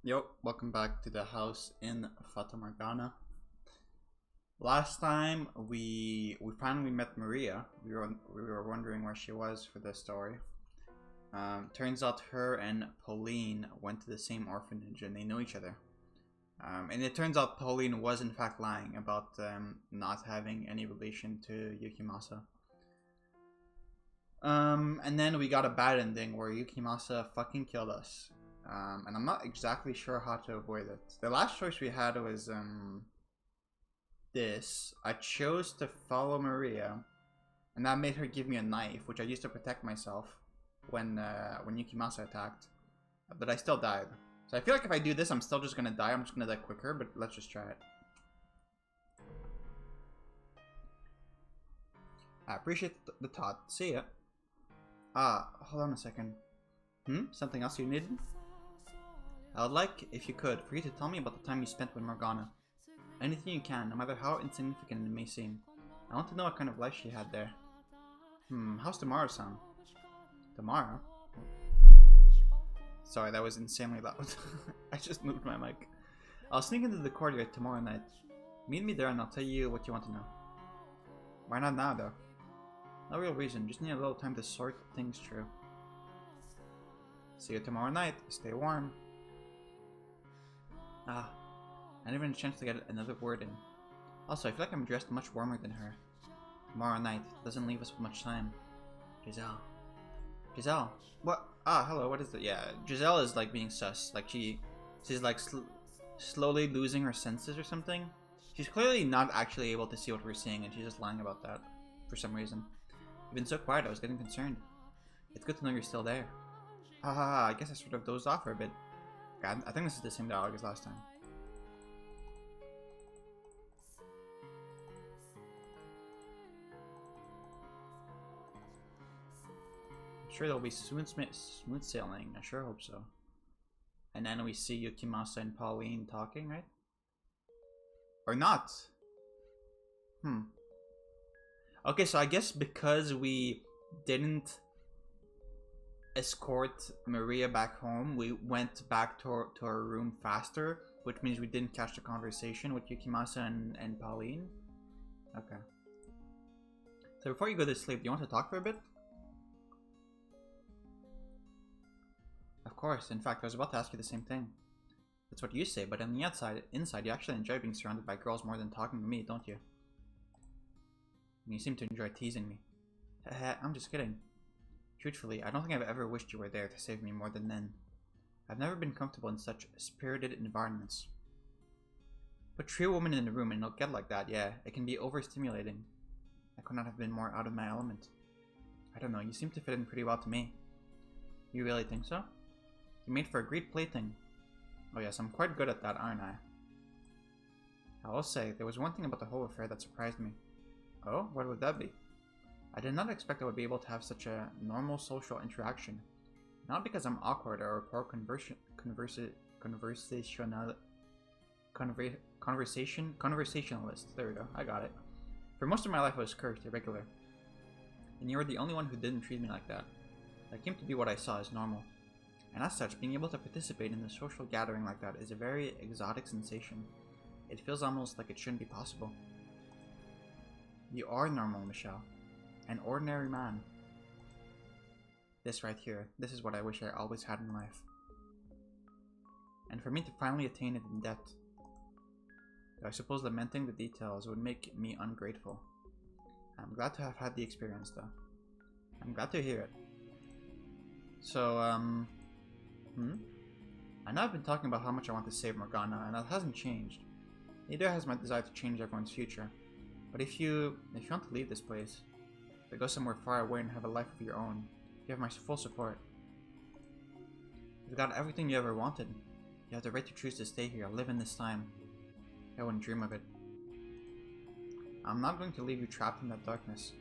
Yo, welcome back to the house in Fata Morgana. Last time we finally met Maria. We were wondering where she was for this story. Turns out her and Pauline went to the same orphanage and they know each other. And it turns out Pauline was in fact lying about not having any relation to Yukimasa. And then we got a bad ending where Yukimasa fucking killed us. And I'm not exactly sure how to avoid it. The last choice we had was this. I chose to follow Maria, and that made her give me a knife, which I used to protect myself when Yukimasa attacked. But I still died. So I feel like if I do this, I'm still just gonna die. I'm just gonna die quicker, but let's just try it. I appreciate the thought. See ya. Hold on a second. Something else you needed? I would like, if you could, for you to tell me about the time you spent with Morgana. Anything you can, no matter how insignificant it may seem. I want to know what kind of life she had there. How's tomorrow sound? Tomorrow? Sorry, that was insanely loud. I just moved my mic. I'll sneak into the courtyard tomorrow night. Meet me there and I'll tell you what you want to know. Why not now, though? No real reason, just need a little time to sort things through. See you tomorrow night. Stay warm. I didn't even a chance to get another word in. Also, I feel like I'm dressed much warmer than her. Tomorrow night doesn't leave us with much time. Giselle. Giselle. What? Hello. What is it? Yeah, Giselle is like being sus. Like she's like slowly losing her senses or something. She's clearly not actually able to see what we're seeing, and she's just lying about that for some reason. You've been so quiet. I was getting concerned. It's good to know you're still there. I guess I sort of dozed off for a bit. God, I think this is the same dialogue as last time. I'm sure there'll be smooth sailing. I sure hope so. And then we see Yukimasa and Pauline talking, right? Or not. Okay, so I guess because we didn't escort Maria back home, we went back to our room faster, which means we didn't catch the conversation with Yukimasa and Pauline. Okay. So before you go to sleep, do you want to talk for a bit? Of course. In fact, I was about to ask you the same thing. That's what you say, but on the inside, you actually enjoy being surrounded by girls more than talking to me, don't you? You seem to enjoy teasing me. I'm just kidding. Truthfully, I don't think I've ever wished you were there to save me more than then. I've never been comfortable in such spirited environments. Put 3 women in a room and it'll get like that, yeah. It can be overstimulating. I could not have been more out of my element. I don't know, you seem to fit in pretty well to me. You really think so? You made for a great plaything. Oh yes, I'm quite good at that, aren't I? I will say, there was one thing about the whole affair that surprised me. Oh, what would that be? I did not expect I would be able to have such a normal social interaction. Not because I'm awkward or a poor conversationalist. There we go, I got it. For most of my life I was cursed, irregular. And you were the only one who didn't treat me like that. That came to be what I saw as normal. And as such, being able to participate in a social gathering like that is a very exotic sensation. It feels almost like it shouldn't be possible. You are normal, Michelle. An ordinary man. This right here, this is what I wish I always had in life. And for me to finally attain it in depth. I suppose lamenting the details would make me ungrateful. I'm glad to have had the experience though. I'm glad to hear it. So, I know I've been talking about how much I want to save Morgana, and that hasn't changed. Neither has my desire to change everyone's future. But if you want to leave this place, to go somewhere far away and have a life of your own, you have my full support. You've got everything you ever wanted. You have the right to choose to stay here, live in this time. I wouldn't dream of it. I'm not going to leave you trapped in that darkness.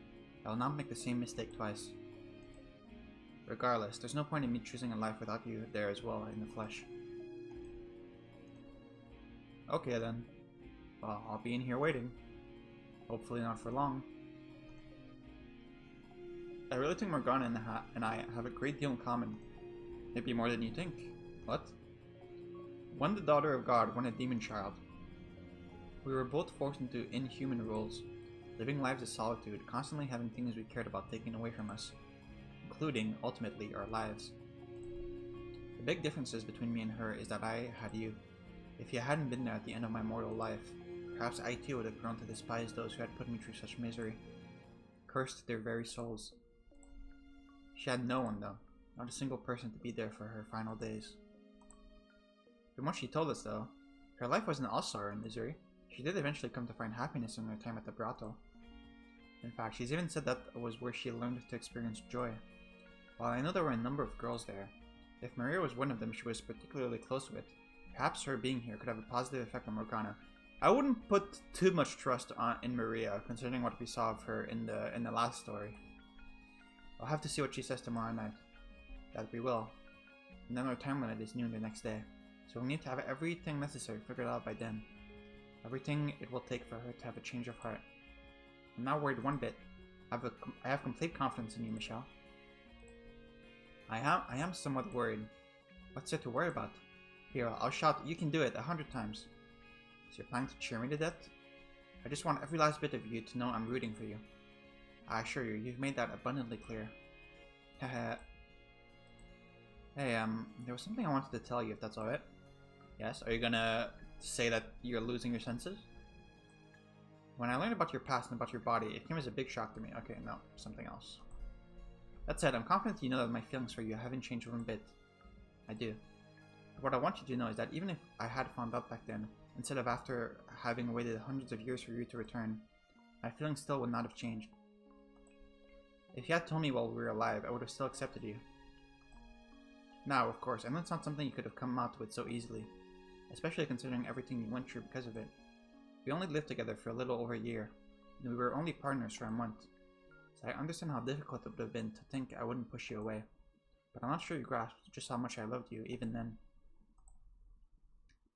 I will not make the same mistake twice. Regardless, there's no point in me choosing a life without you there as well, in the flesh. Okay then. Well, I'll be in here waiting. Hopefully not for long. I really think Morgana and I have a great deal in common. Maybe more than you think. What? One the daughter of God, one a demon child. We were both forced into inhuman roles, living lives of solitude, constantly having things we cared about taken away from us, including, ultimately, our lives. The big differences between me and her is that I had you. If you hadn't been there at the end of my mortal life, perhaps I too would have grown to despise those who had put me through such misery, cursed their very souls. She had no one, though, not a single person to be there for her final days. From what she told us, though, her life wasn't all sorrow and misery. She did eventually come to find happiness in her time at the brothel. In fact, she's even said that was where she learned to experience joy. While I know there were a number of girls there, if Maria was one of them she was particularly close with, perhaps her being here could have a positive effect on Morgana. I wouldn't put too much trust in Maria, considering what we saw of her in the last story. I'll have to see what she says tomorrow night. That we will. And then our time limit is noon the next day, so we'll need to have everything necessary figured out by then. Everything it will take for her to have a change of heart. I'm not worried one bit. I have complete confidence in you, Michelle. I am somewhat worried. What's there to worry about? Here, I'll shout, you can do it 100 times. So you're planning to cheer me to death? I just want every last bit of you to know I'm rooting for you. I assure you, you've made that abundantly clear. Haha. Hey, there was something I wanted to tell you, if that's alright. Yes, are you gonna say that you're losing your senses? When I learned about your past and about your body, it came as a big shock to me. Okay, no, something else. That said, I'm confident you know that my feelings for you haven't changed one bit. I do. But what I want you to know is that even if I had found out back then, instead of after having waited hundreds of years for you to return, my feelings still would not have changed. If you had told me while we were alive, I would have still accepted you. Now, of course, I know it's not something you could have come out with so easily, especially considering everything you went through because of it. We only lived together for a little over a year, and we were only partners for a month, so I understand how difficult it would have been to think I wouldn't push you away, but I'm not sure you grasped just how much I loved you even then.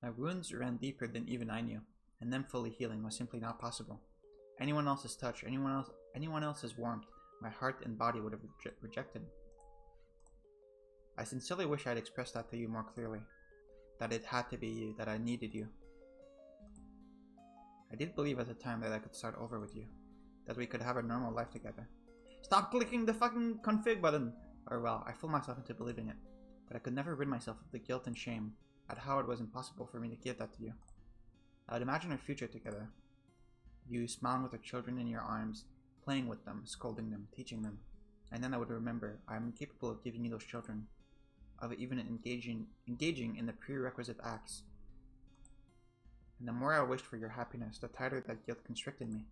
My wounds ran deeper than even I knew, and them fully healing was simply not possible. Anyone else's touch, anyone else's warmth, my heart and body would have rejected. I sincerely wish I had expressed that to you more clearly. That it had to be you, that I needed you. I did believe at the time that I could start over with you. That we could have a normal life together. Stop clicking the fucking config button! Or well, I fooled myself into believing it. But I could never rid myself of the guilt and shame at how it was impossible for me to give that to you. I would imagine our future together. You smiling with our children in your arms, playing with them, scolding them, teaching them. And then I would remember I am incapable of giving you those children, of even engaging in the prerequisite acts. And the more I wished for your happiness, the tighter that guilt constricted me.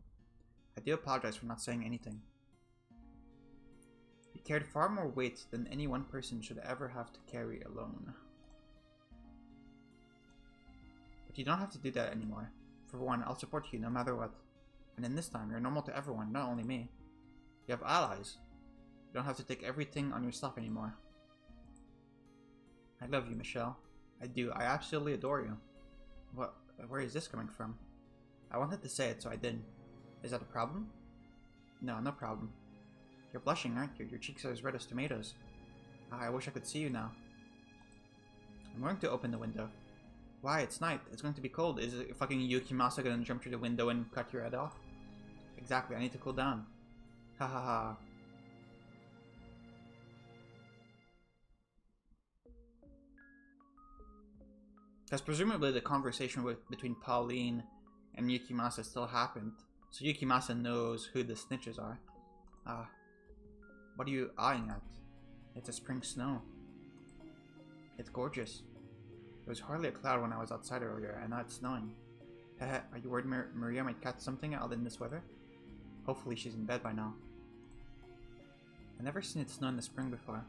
I do apologize for not saying anything. You carried far more weight than any one person should ever have to carry alone. But you don't have to do that anymore. For one, I'll support you no matter what. And in this time, you're normal to everyone, not only me. You have allies. You don't have to take everything on yourself anymore. I love you, Michelle. I do. I absolutely adore you. Where is this coming from? I wanted to say it, so I did. Is that a problem? No, no problem. You're blushing, aren't you? Your cheeks are as red as tomatoes. I wish I could see you now. I'm going to open the window. Why? It's night. It's going to be cold. Is it fucking Yukimasa gonna jump through the window and cut your head off? Exactly, I need to cool down. Ha ha ha. Because presumably the conversation between Pauline and Yukimasa still happened. So Yukimasa knows who the snitches are. What are you eyeing at? It's a spring snow. It's gorgeous. There was hardly a cloud when I was outside earlier, and now it's snowing. Are you worried Maria might catch something out in this weather? Hopefully she's in bed by now. I've never seen it snow in the spring before.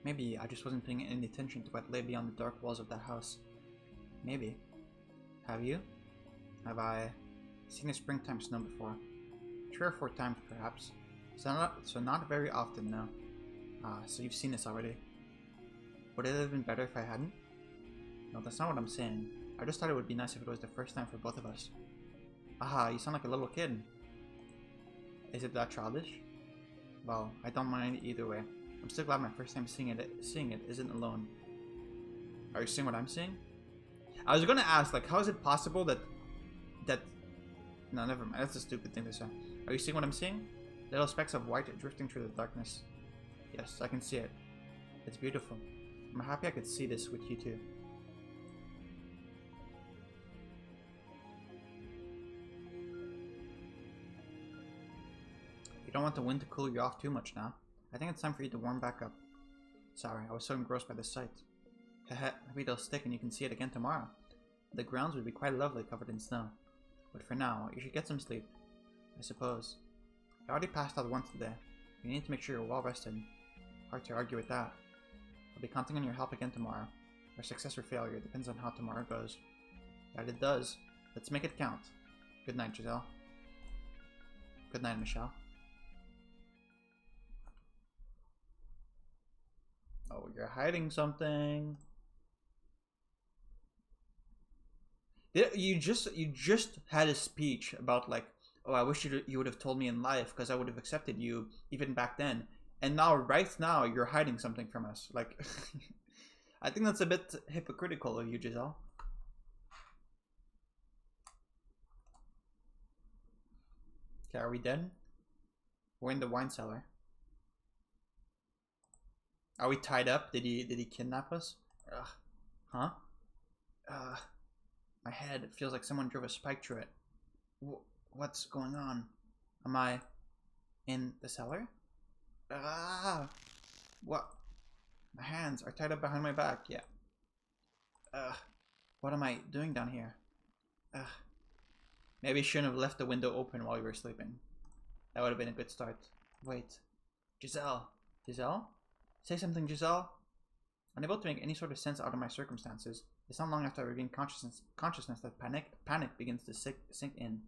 Maybe I just wasn't paying any attention to what lay beyond the dark walls of that house. Maybe. Have you? Have I seen a springtime snow before? 3 or 4 times perhaps. So not very often, no. So you've seen this already. Would it have been better if I hadn't? No, that's not what I'm saying. I just thought it would be nice if it was the first time for both of us. Aha, you sound like a little kid. Is it that childish? Well, I don't mind either way. I'm still glad my first time seeing it isn't alone. Are you seeing what I'm seeing? I was gonna ask, like, how is it possible that... No, never mind. That's a stupid thing to say. Are you seeing what I'm seeing? Little specks of white drifting through the darkness. Yes, I can see it. It's beautiful. I'm happy I could see this with you too. You don't want the wind to cool you off too much now. I think it's time for you to warm back up. Sorry, I was so engrossed by the sight. Heh, maybe it'll stick and you can see it again tomorrow. The grounds would be quite lovely covered in snow. But for now, you should get some sleep. I suppose. I already passed out once today. You need to make sure you're well rested. Hard to argue with that. I'll be counting on your help again tomorrow. Our success or failure depends on how tomorrow goes. That it does. Let's make it count. Good night, Giselle. Good night, Michelle. Oh, you're hiding something. You just had a speech about like, oh, I wish you would have told me in life because I would have accepted you even back then. And now, right now, you're hiding something from us. Like, I think that's a bit hypocritical of you, Giselle. Okay, are we dead? We're in the wine cellar. Are we tied up? Did he kidnap us? Ugh. Huh? My head, it feels like someone drove a spike through it. What's going on? Am I in the cellar? Ah! What? My hands are tied up behind my back. Yeah. What am I doing down here? Maybe I shouldn't have left the window open while we were sleeping. That would have been a good start. Wait. Giselle. Giselle? Say something, Giselle. Unable to make any sort of sense out of my circumstances, it's not long after I regain consciousness that panic begins to sink in.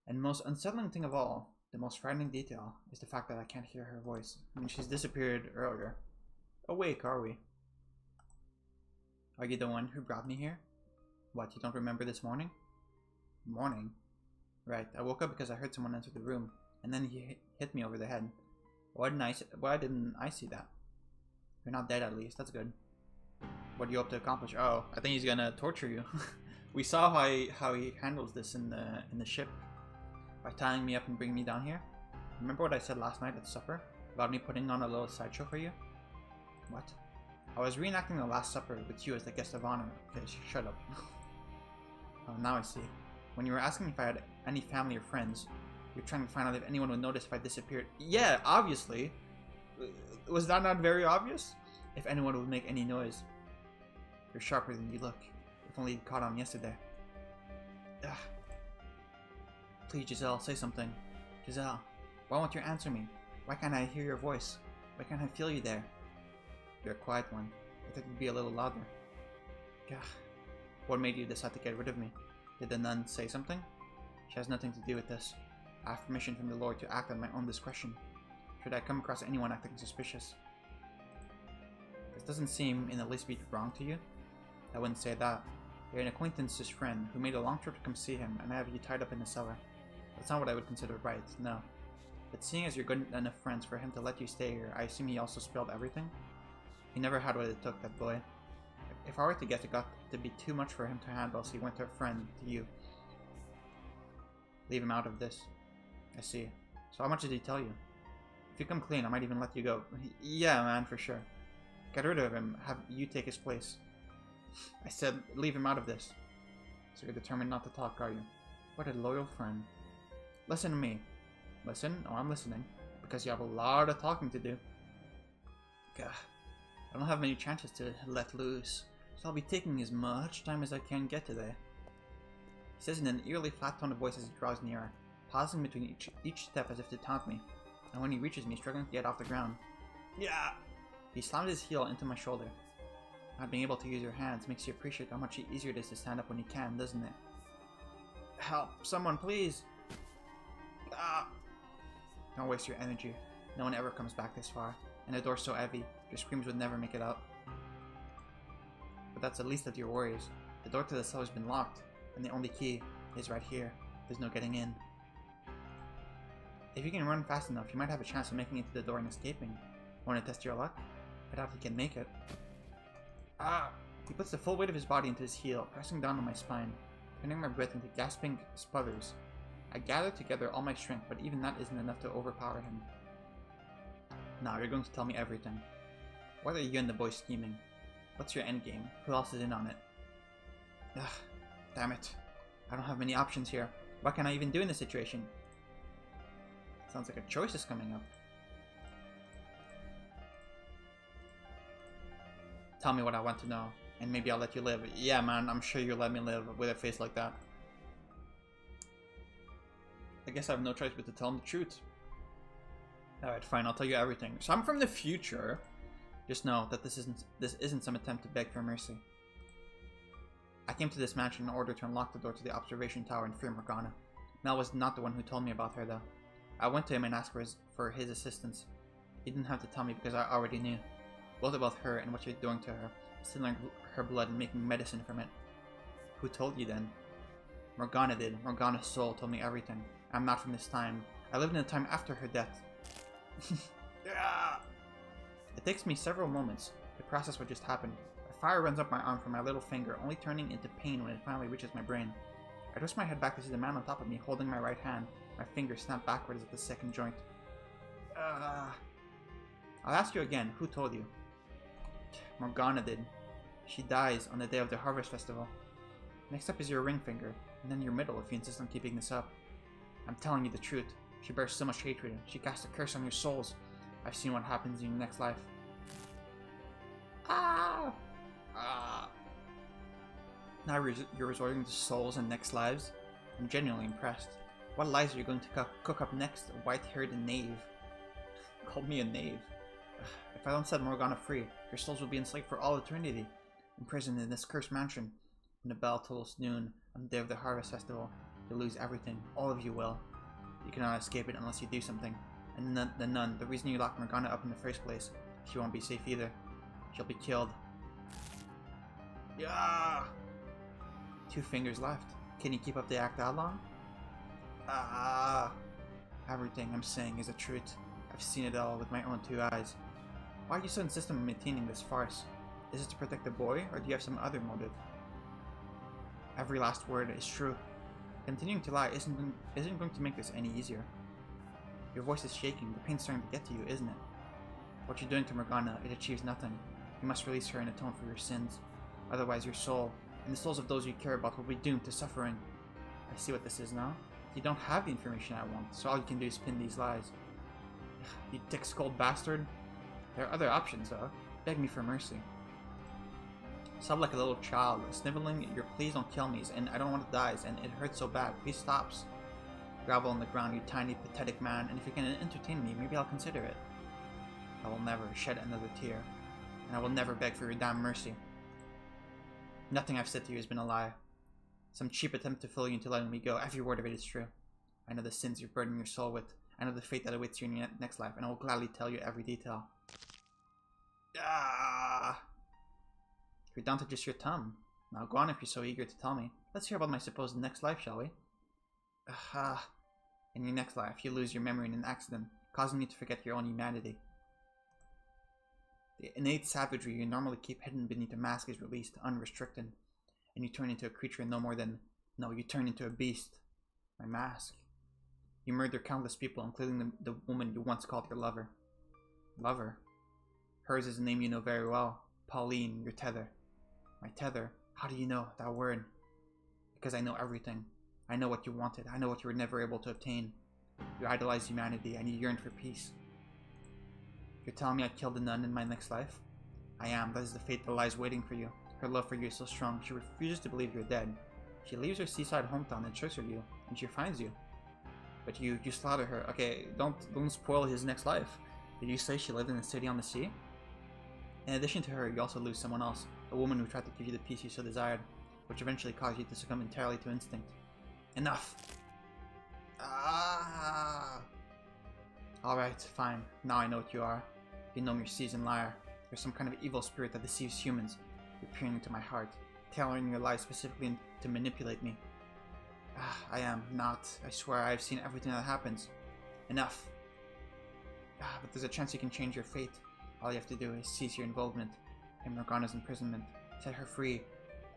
And the most unsettling thing of all, the most frightening detail, is the fact that I can't hear her voice. I mean, she's disappeared earlier. Awake, are we? Are you the one who brought me here? What, you don't remember this morning? Morning? Right, I woke up because I heard someone enter the room, and then he hit me over the head. Why didn't I see that? You're not dead, at least. That's good. What do you hope to accomplish? Oh, I think he's gonna torture you. We saw how he handles this in the ship by tying me up and bringing me down here. Remember what I said last night at supper about me putting on a little sideshow for you? What? I was reenacting the Last Supper with you as the guest of honor. Okay, shut up. Oh, now I see. When you were asking if I had any family or friends, you're trying to find out if anyone would notice if I disappeared. Yeah, obviously. Was that not very obvious? If anyone would make any noise. You're sharper than you look. If only you'd caught on yesterday. Ugh. Please, Giselle, say something. Giselle, why won't you answer me? Why can't I hear your voice? Why can't I feel you there? You're a quiet one. I thought you'd be a little louder. Ugh. What made you decide to get rid of me? Did the nun say something? She has nothing to do with this. I have permission from the Lord to act on my own discretion. Should I come across anyone acting suspicious? This doesn't seem in the least bit wrong to you. I wouldn't say that. You're an acquaintance's friend who made a long trip to come see him, and I have you tied up in the cellar. That's not what I would consider right, no. But seeing as you're good enough friends for him to let you stay here, I assume he also spilled everything? He never had what it took, that boy. If I were to guess, it got to be too much for him to handle, so he went to a friend, to you. Leave him out of this. I see. So how much did he tell you? If you come clean, I might even let you go. Yeah, man, for sure. Get rid of him. Have you take his place. I said, leave him out of this. So you're determined not to talk, are you? What a loyal friend. Listen to me. Listen? Oh, I'm listening. Because you have a lot of talking to do. Gah. I don't have many chances to let loose, so I'll be taking as much time as I can get today. He says in an eerily flat-toned voice as he draws nearer, pausing between each step as if to taunt me, and when he reaches me, struggling to get off the ground. Yeah! He slammed his heel into my shoulder. Not being able to use your hands makes you appreciate how much easier it is to stand up when you can, doesn't it? Help! Someone, please! Ah! Don't waste your energy. No one ever comes back this far, and the door's so heavy, your screams would never make it out. But that's the least of your worries. The door to the cellar's been locked, and the only key is right here. There's no getting in. If you can run fast enough, you might have a chance of making it to the door and escaping. Want to test your luck? I doubt you can make it. Ah! He puts the full weight of his body into his heel, pressing down on my spine, turning my breath into gasping sputters. I gather together all my strength, but even that isn't enough to overpower him. Now, you're going to tell me everything. What are you and the boys scheming? What's your endgame? Who else is in on it? Ugh, damn it. I don't have many options here. What can I even do in this situation? Sounds like a choice is coming up. Tell me what I want to know, and maybe I'll let you live. Yeah, man, I'm sure you'll let me live with a face like that. I guess I have no choice but to tell him the truth. Alright, fine, I'll tell you everything. So I'm from the future. Just know that this isn't some attempt to beg for mercy. I came to this mansion in order to unlock the door to the observation tower and free Morgana. Mel was not the one who told me about her, though. I went to him and asked for his assistance. He didn't have to tell me because I already knew. Both about her and what you're doing to her, stealing her blood and making medicine from it. Who told you then? Morgana did. Morgana's soul told me everything. I'm not from this time. I lived in a time after her death. Yeah. It takes me several moments to process what just happened. A fire runs up my arm from my little finger, only turning into pain when it finally reaches my brain. I twist my head back to see the man on top of me holding my right hand. My fingers snap backwards at the second joint. I'll ask you again, who told you? Morgana did. She dies on the day of the Harvest Festival. Next up is your ring finger, and then your middle if you insist on keeping this up. I'm telling you the truth. She bears so much hatred. She casts a curse on your souls. I've seen what happens in your next life. Ah! Now you're resorting to souls and next lives? I'm genuinely impressed. What lies are you going to cook up next, white-haired knave? Called me a knave. If I don't set Morgana free, your souls will be enslaved for all eternity, imprisoned in this cursed mansion. When the bell tolls noon on the day of the Harvest Festival, you'll lose everything. All of you will. You cannot escape it unless you do something. And the nun, the reason you locked Morgana up in the first place, she won't be safe either. She'll be killed. Yeah. 2 fingers left. Can you keep up the act that long? Everything I'm saying is the truth. I've seen it all with my own 2 eyes. Why are you so insistent on maintaining this farce? Is it to protect the boy, or do you have some other motive? Every last word is true. Continuing to lie isn't going to make this any easier. Your voice is shaking. The pain's starting to get to you, isn't it? What you're doing to Morgana, it achieves nothing. You must release her and atone for your sins. Otherwise your soul, and the souls of those you care about, will be doomed to suffering. I see what this is now. You don't have the information I want, so all you can do is spin these lies. You thick-skulled bastard. There are other options, though. Beg me for mercy. Sob like a little child, sniveling your please don't kill me's, and I don't want to die, and it hurts so bad. Please stops. Grovel on the ground, you tiny, pathetic man, and if you can entertain me, maybe I'll consider it. I will never shed another tear, and I will never beg for your damn mercy. Nothing I've said to you has been a lie. Some cheap attempt to fool you into letting me go. Every word of it is true. I know the sins you're burdening your soul with. I know the fate that awaits you in your next life, and I will gladly tell you every detail. You're down to just your tongue. Now go on if you're so eager to tell me. Let's hear about my supposed next life, shall we? In your next life, you lose your memory in an accident, causing you to forget your own humanity. The innate savagery you normally keep hidden beneath a mask is released, unrestricted, and you turn into a creature no more than... No, you turn into a beast. My mask. You murder countless people, including the woman you once called your lover. Lover? Hers is a name you know very well. Pauline, your tether. My tether? How do you know that word? Because I know everything. I know what you wanted. I know what you were never able to obtain. You idolized humanity, and you yearned for peace. You're telling me I killed a nun in my next life? I am. That is the fate that lies waiting for you. Her love for you is so strong, she refuses to believe you're dead. She leaves her seaside hometown in search of you, and she finds you. But you slaughter her. Okay, don't spoil his next life. Did you say she lived in a city on the sea? In addition to her, you also lose someone else, a woman who tried to give you the peace you so desired, which eventually caused you to succumb entirely to instinct. Enough! Alright, fine. Now I know what you are. You know me, you're a seasoned liar. You're some kind of evil spirit that deceives humans. You're peering into my heart, tailoring your lies specifically to manipulate me. I am not. I swear I've seen everything that happens. Enough. But there's a chance you can change your fate. All you have to do is cease your involvement in Morgana's imprisonment. Set her free.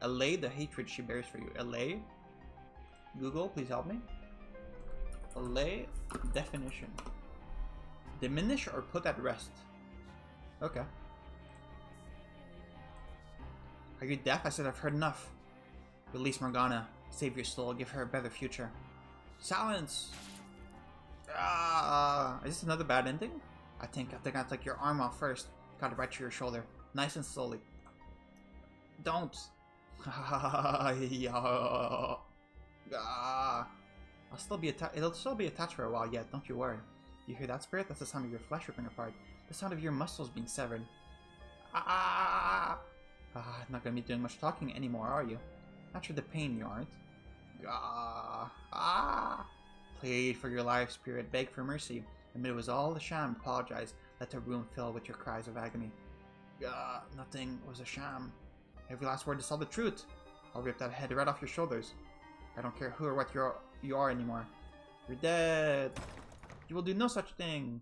Allay the hatred she bears for you. Allay? Google, please help me. Allay definition. Diminish or put at rest. Okay. Are you deaf? I said I've heard enough. Release Morgana. Save your soul. Give her a better future. Silence! Is this another bad ending? I think I'll take your arm off first. Got it right to your shoulder. Nice and slowly. Don't! It'll still be attached for a while yet, don't you worry. You hear that, spirit? That's the sound of your flesh ripping apart. The sound of your muscles being severed. Not gonna be doing much talking anymore, are you? After the pain, you aren't. Plead for your life, spirit. Beg for mercy. Admit it was all a sham. Apologize. Let the room fill with your cries of agony. Nothing was a sham. Every last word is all the truth. I'll rip that head right off your shoulders. I don't care who or what you are anymore. You're dead. You will do no such thing.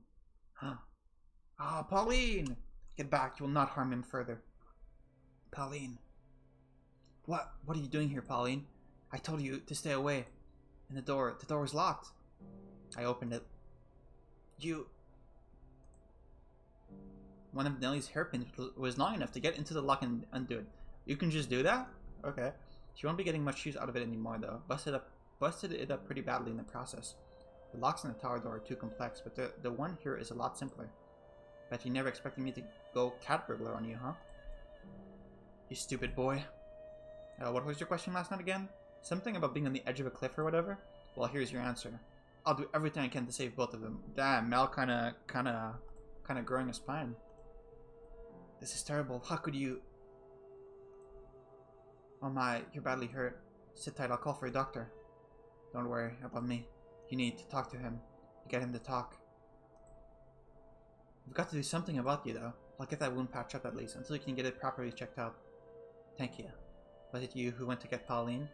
Pauline! Get back. You will not harm him further. Pauline. What are you doing here, Pauline? I told you to stay away. And the door was locked. I opened it. One of Nellie's hairpins was long enough to get into the lock and undo it. You can just do that? Okay. She won't be getting much use out of it anymore, though. Busted it up pretty badly in the process. The locks on the tower door are too complex, but the one here is a lot simpler. Bet you never expected me to go cat burglar on you, huh? You stupid boy. What was your question last night again? Something about being on the edge of a cliff or whatever? Well, here's your answer. I'll do everything I can to save both of them. Damn, Mel kinda growing a spine. This is terrible. How could you... Oh my, you're badly hurt. Sit tight, I'll call for a doctor. Don't worry about me. You need to talk to him. Get him to talk. We've got to do something about you, though. I'll get that wound patched up at least, until you can get it properly checked out. Thank you. Was it you who went to get Pauline?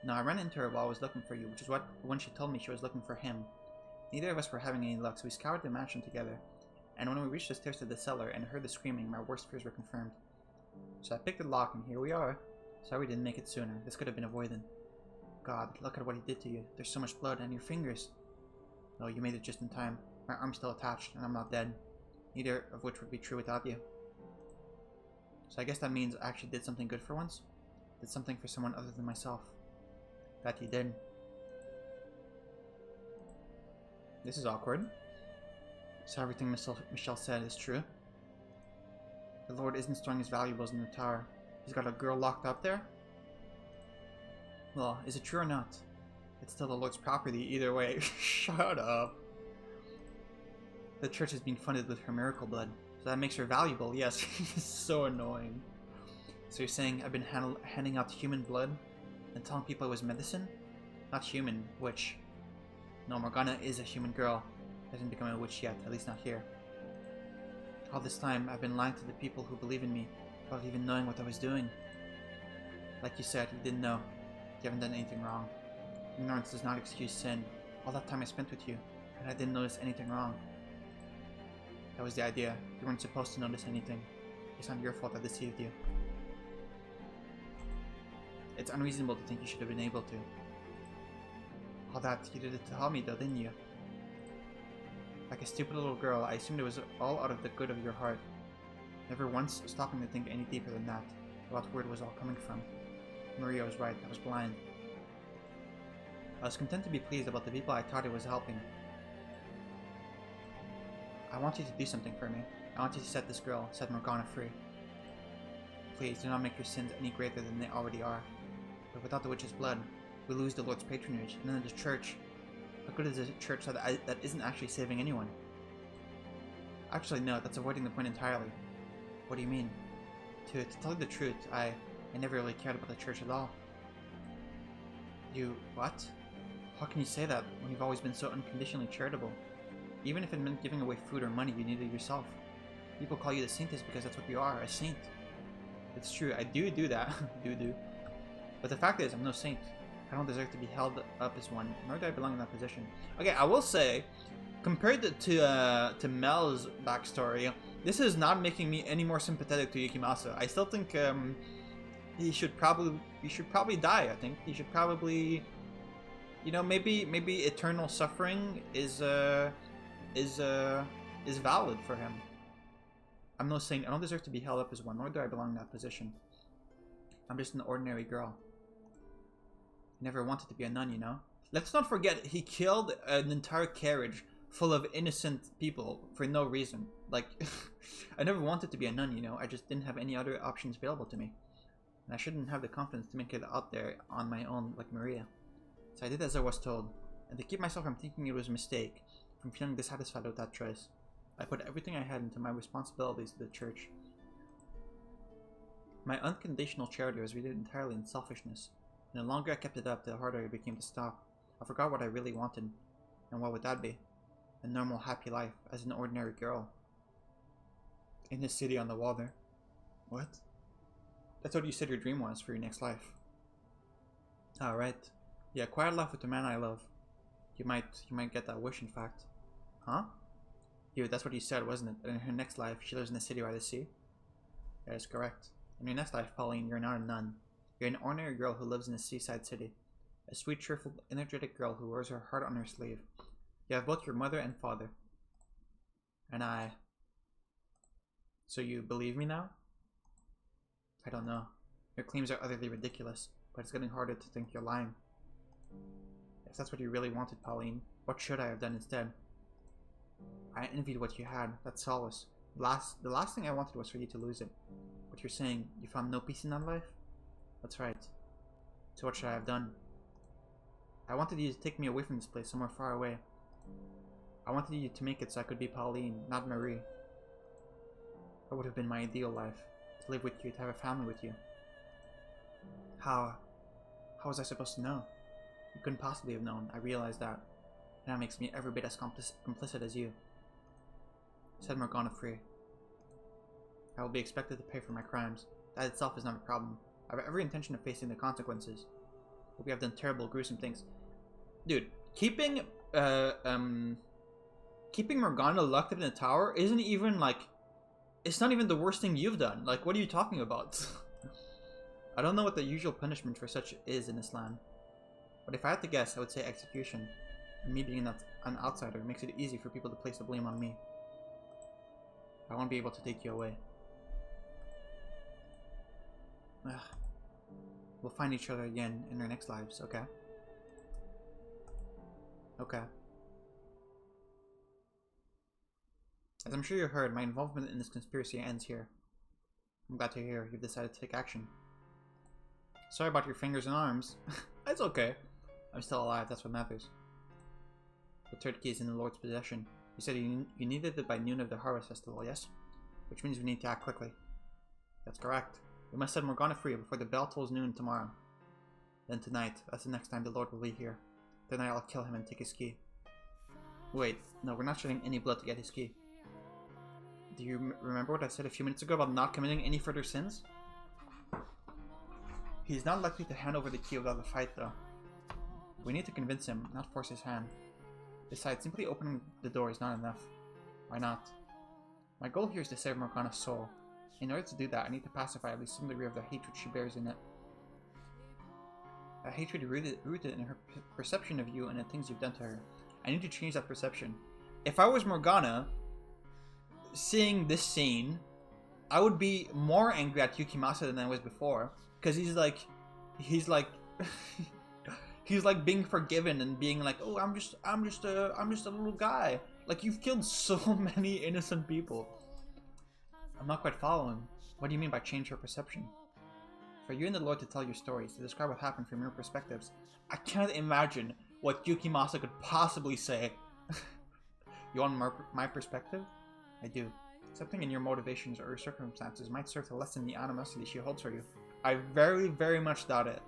No, I ran into her while I was looking for you, which is when she told me she was looking for him. Neither of us were having any luck, so we scoured the mansion together. And when we reached the stairs to the cellar and heard the screaming, my worst fears were confirmed. So I picked the lock, and here we are. Sorry we didn't make it sooner. This could have been avoided. God, look at what he did to you. There's so much blood on your fingers. Oh, you made it just in time. My arm's still attached, and I'm not dead. Neither of which would be true without you. So I guess that means I actually did something good for once. Did something for someone other than myself. That you did. This is awkward. So everything Michelle said is true. The Lord isn't storing his valuables in the tower. He's got a girl locked up there? Well, is it true or not? It's still the Lord's property either way. Shut up. The church is being funded with her miracle blood. So that makes her valuable, yes. So annoying. So you're saying I've been handing out human blood and telling people it was medicine? Not human, witch. No, Morgana is a human girl. Hasn't become a witch yet, at least not here. All this time, I've been lying to the people who believe in me, without even knowing what I was doing. Like you said, you didn't know. You haven't done anything wrong. Ignorance does not excuse sin. All that time I spent with you, and I didn't notice anything wrong. That was the idea. You weren't supposed to notice anything. It's not your fault I deceived you. It's unreasonable to think you should have been able to. All that, you did it to help me though, didn't you? Like a stupid little girl, I assumed it was all out of the good of your heart. Never once stopping to think any deeper than that, about where it was all coming from. Maria was right, I was blind. I was content to be pleased about the people I thought I was helping. I want you to do something for me. I want you to set this girl, set Morgana free. Please, do not make your sins any greater than they already are. But without the witch's blood, we lose the Lord's patronage, and then the church. What good is a church that isn't actually saving anyone? Actually, no, that's avoiding the point entirely. What do you mean? To tell you the truth, I never really cared about the church at all. You... what? How can you say that, when you've always been so unconditionally charitable? Even if it meant giving away food or money you needed yourself. People call you the saintess because that's what you are, a saint. It's true, I do that. do. But the fact is, I'm no saint. I don't deserve to be held up as one, nor do I belong in that position. Okay, I will say, compared to Mel's backstory, this is not making me any more sympathetic to Yukimasa. I still think he should probably die. I think he should probably, you know, maybe eternal suffering is valid for him. I'm no saint. I don't deserve to be held up as one, nor do I belong in that position. I'm just an ordinary girl. I never wanted to be a nun, you know? Let's not forget, he killed an entire carriage full of innocent people for no reason. Like, I never wanted to be a nun, you know? I just didn't have any other options available to me. And I shouldn't have the confidence to make it out there on my own like Maria. So I did as I was told. And to keep myself from thinking it was a mistake, from feeling dissatisfied with that choice, I put everything I had into my responsibilities to the church. My unconditional charity was rooted entirely in selfishness, and the longer I kept it up, the harder it became to stop. I forgot what I really wanted, and what would that be? A normal, happy life as an ordinary girl. In this city on the water. What? That's what you said your dream was for your next life. Alright. Yeah, quiet life with the man I love. You might get that wish, in fact. Huh? Yeah, that's what you said, wasn't it? That in her next life, she lives in a city by the sea? That is correct. In your next life, Pauline, you're not a nun. You're an ordinary girl who lives in a seaside city. A sweet, cheerful, energetic girl who wears her heart on her sleeve. You have both your mother and father. And I... So you believe me now? I don't know. Your claims are utterly ridiculous, but it's getting harder to think you're lying. If that's what you really wanted, Pauline, what should I have done instead? I envied what you had, that solace. The last thing I wanted was for you to lose it. But you're saying you found no peace in that life? That's right. So what should I have done? I wanted you to take me away from this place, somewhere far away. I wanted you to make it so I could be Pauline, not Marie. That would have been my ideal life. To live with you, to have a family with you. How was I supposed to know? You couldn't possibly have known, I realized that. And that makes me every bit as complicit as you. Set Morgana free. I will be expected to pay for my crimes. That itself is not a problem. I have every intention of facing the consequences. But we have done terrible, gruesome things. Dude, keeping Morgana locked in a tower isn't even like... It's not even the worst thing you've done. Like, what are you talking about? I don't know what the usual punishment for such is in this land. But if I had to guess, I would say execution. And me being an outsider makes it easy for people to place the blame on me. I won't be able to take you away. Ugh. We'll find each other again in our next lives, okay? Okay. As I'm sure you heard, my involvement in this conspiracy ends here. I'm glad to hear you've decided to take action. Sorry about your fingers and arms. It's okay. I'm still alive, that's what matters. The third key is in the Lord's possession. You said you needed it by noon of the Harvest Festival, yes? Which means we need to act quickly. That's correct. We must set Morgana free before the bell tolls noon tomorrow. Then tonight, that's the next time the Lord will be here. Tonight I'll kill him and take his key. Wait, no, we're not shedding any blood to get his key. Do you remember what I said a few minutes ago about not committing any further sins? He's not likely to hand over the key without a fight, though. We need to convince him, not force his hand. Besides, simply opening the door is not enough. Why not? My goal here is to save Morgana's soul. In order to do that, I need to pacify at least some degree of the hatred she bears in it. A hatred rooted in her perception of you and the things you've done to her. I need to change that perception. If I was Morgana, seeing this scene, I would be more angry at Yukimasa than I was before. Because he's like he's like being forgiven and being like, oh, I'm just a little guy. Like, you've killed so many innocent people. I'm not quite following. What do you mean by change your perception? For you and the Lord to tell your stories, to describe what happened from your perspectives, I can't imagine what Yukimasa could possibly say. You want my perspective? I do. Something in your motivations or your circumstances might serve to lessen the animosity she holds for you. I very, very much doubt it.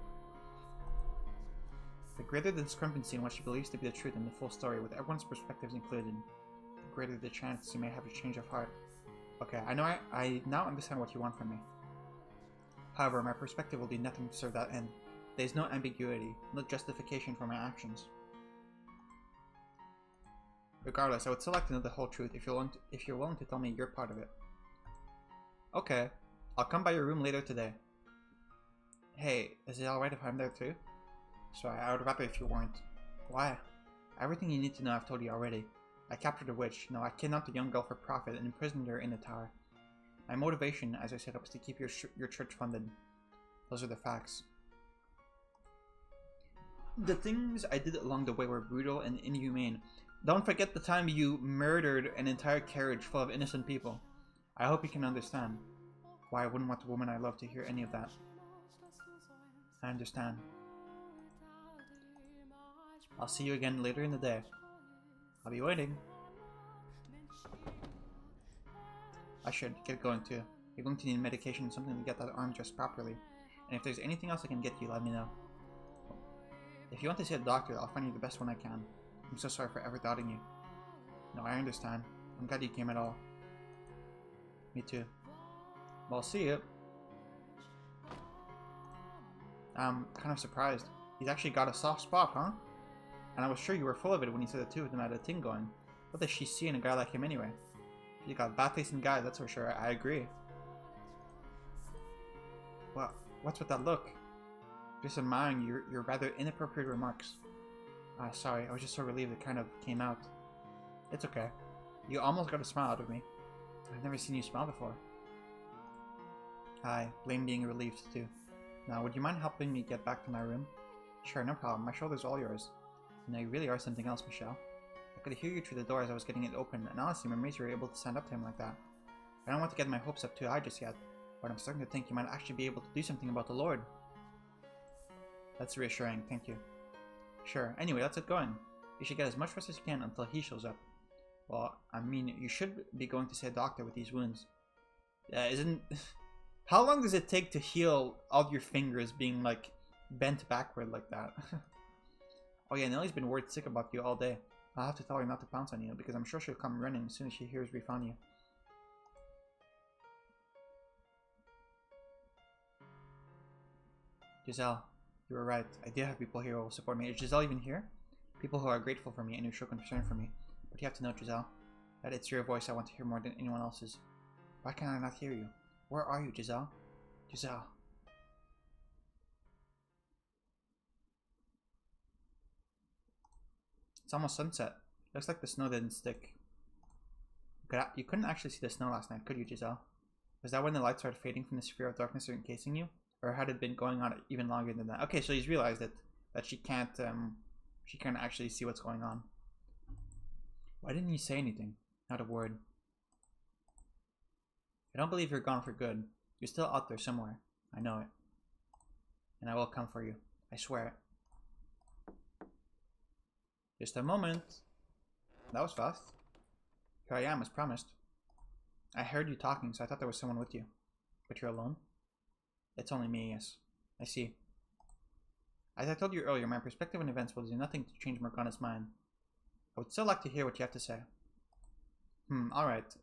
The greater the discrepancy in what she believes to be the truth and the full story, with everyone's perspectives included, the greater the chance you may have a change of heart. Okay, I now understand what you want from me. However, my perspective will do nothing to serve that end. There is no ambiguity, no justification for my actions. Regardless, I would still like to know the whole truth if you're willing to tell me your part of it. Okay, I'll come by your room later today. Hey, is it alright if I'm there too? Sorry, I would rather if you weren't. Why? Everything you need to know I've told you already. I captured a witch. No, I kidnapped a young girl for profit and imprisoned her in a tower. My motivation, as I said, was to keep your church funded. Those are the facts. The things I did along the way were brutal and inhumane. Don't forget the time you murdered an entire carriage full of innocent people. I hope you can understand why I wouldn't want the woman I love to hear any of that. I understand. I'll see you again later in the day. I'll be waiting. I should get going too. You're going to need medication and something to get that arm dressed properly. And if there's anything else I can get you, let me know. If you want to see a doctor, I'll find you the best one I can. I'm so sorry for ever doubting you. No, I understand. I'm glad you came at all. Me too. Well, I'll see you. I'm kind of surprised. He's actually got a soft spot, huh? And I was sure you were full of it when you said the two of them had a thing going. What does she see in a guy like him anyway? You got bad-tasting guy, that's for sure. I agree. Well, what's with that look? Just admiring your rather inappropriate remarks. Sorry, I was just so relieved it kind of came out. It's okay. You almost got a smile out of me. I've never seen you smile before. I blame being relieved too. Now, would you mind helping me get back to my room? Sure, no problem. My shoulder's all yours. No, you really are something else, Michelle. I could hear you through the door as I was getting it open, and honestly, I'm amazed you were able to stand up to him like that. I don't want to get my hopes up too high just yet, but I'm starting to think you might actually be able to do something about the Lord. That's reassuring, thank you. Sure, anyway, let's get going. You should get as much rest as you can until he shows up. Well, I mean, you should be going to see a doctor with these wounds. Isn't... How long does it take to heal all your fingers being, like, bent backward like that? Oh yeah, Nellie's been worried sick about you all day. I'll have to tell her not to pounce on you, because I'm sure she'll come running as soon as she hears we found you. Giselle, you were right. I do have people here who will support me. Is Giselle even here? People who are grateful for me and who show concern for me. But you have to know, Giselle, that it's your voice I want to hear more than anyone else's. Why can I not hear you? Where are you, Giselle? Giselle. It's almost sunset. Looks like the snow didn't stick. You couldn't actually see the snow last night, could you, Giselle? Was that when the light started fading from the sphere of darkness encasing you? Or had it been going on even longer than that? Okay, so he's realized that she can't actually see what's going on. Why didn't you say anything? Not a word. I don't believe you're gone for good. You're still out there somewhere. I know it. And I will come for you. I swear it. Just a moment. That was fast. Here I am, as promised. I heard you talking, so I thought there was someone with you. But you're alone? It's only me, yes. I see. As I told you earlier, my perspective on events will do nothing to change Morgana's mind. I would still like to hear what you have to say. Alright.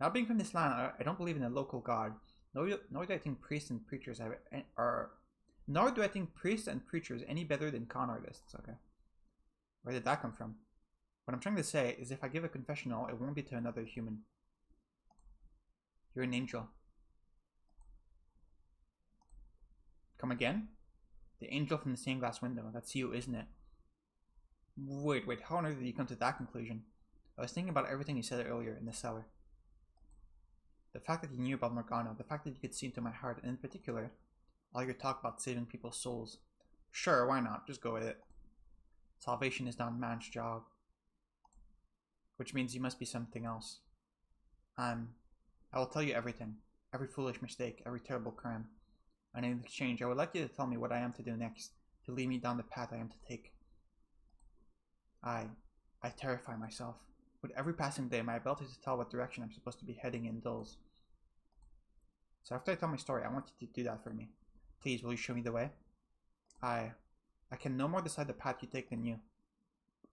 Not being from this land, I don't believe in a local god. Nor do I think priests and preachers nor do I think priests and preachers any better than con artists. Okay. Where did that come from? What I'm trying to say is if I give a confessional, it won't be to another human. You're an angel. Come again? The angel from the stained glass window. That's you, isn't it? Wait, how on earth did you come to that conclusion? I was thinking about everything you said earlier in the cellar. The fact that you knew about Morgana, the fact that you could see into my heart, and in particular, all your talk about saving people's souls. Sure, why not? Just go with it. Salvation is not man's job. Which means you must be something else. I will tell you everything. Every foolish mistake, every terrible crime. And in exchange, I would like you to tell me what I am to do next, to lead me down the path I am to take. I terrify myself. With every passing day, my ability to tell what direction I'm supposed to be heading in dulls. So after I tell my story, I want you to do that for me. Please, will you show me the way? I can no more decide the path you take than you.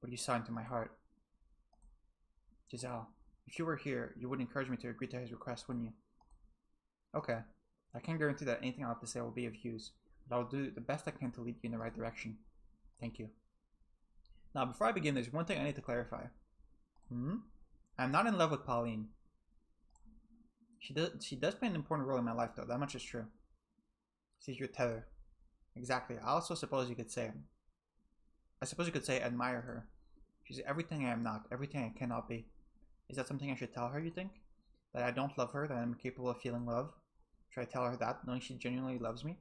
But you saw into my heart. Giselle, if you were here, you would encourage me to agree to his request, wouldn't you? Okay. I can't guarantee that anything I'll have to say will be of use, but I'll do the best I can to lead you in the right direction. Thank you. Now, before I begin, there's one thing I need to clarify. I'm not in love with Pauline. She does play an important role in my life, though. That much is true. She's your tether. Exactly. I also suppose you could say, I admire her. She's everything I am not, everything I cannot be. Is that something I should tell her, you think? That I don't love her, that I'm capable of feeling love? Should I tell her that, knowing she genuinely loves me?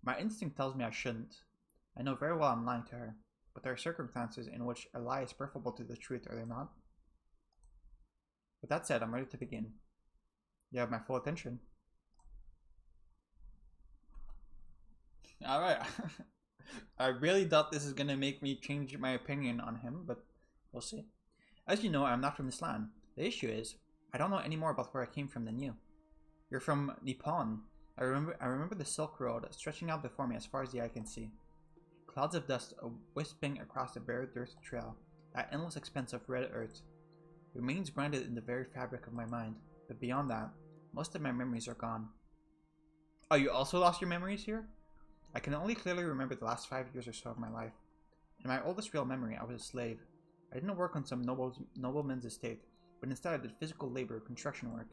My instinct tells me I shouldn't. I know very well I'm lying to her, but there are circumstances in which a lie is preferable to the truth, are there not? With that said, I'm ready to begin. You have my full attention. Alright. I really thought this is gonna make me change my opinion on him, but we'll see. As you know, I'm not from this land. The issue is, I don't know any more about where I came from than you. You're from Nippon. I remember the Silk Road stretching out before me as far as the eye can see. Clouds of dust wisping across the bare dirt trail, that endless expanse of red earth, remains grounded in the very fabric of my mind, but beyond that, most of my memories are gone. Oh, you also lost your memories here? I can only clearly remember the last 5 years or so of my life. In my oldest real memory, I was a slave. I didn't work on some nobleman's estate, but instead I did physical labor, construction work.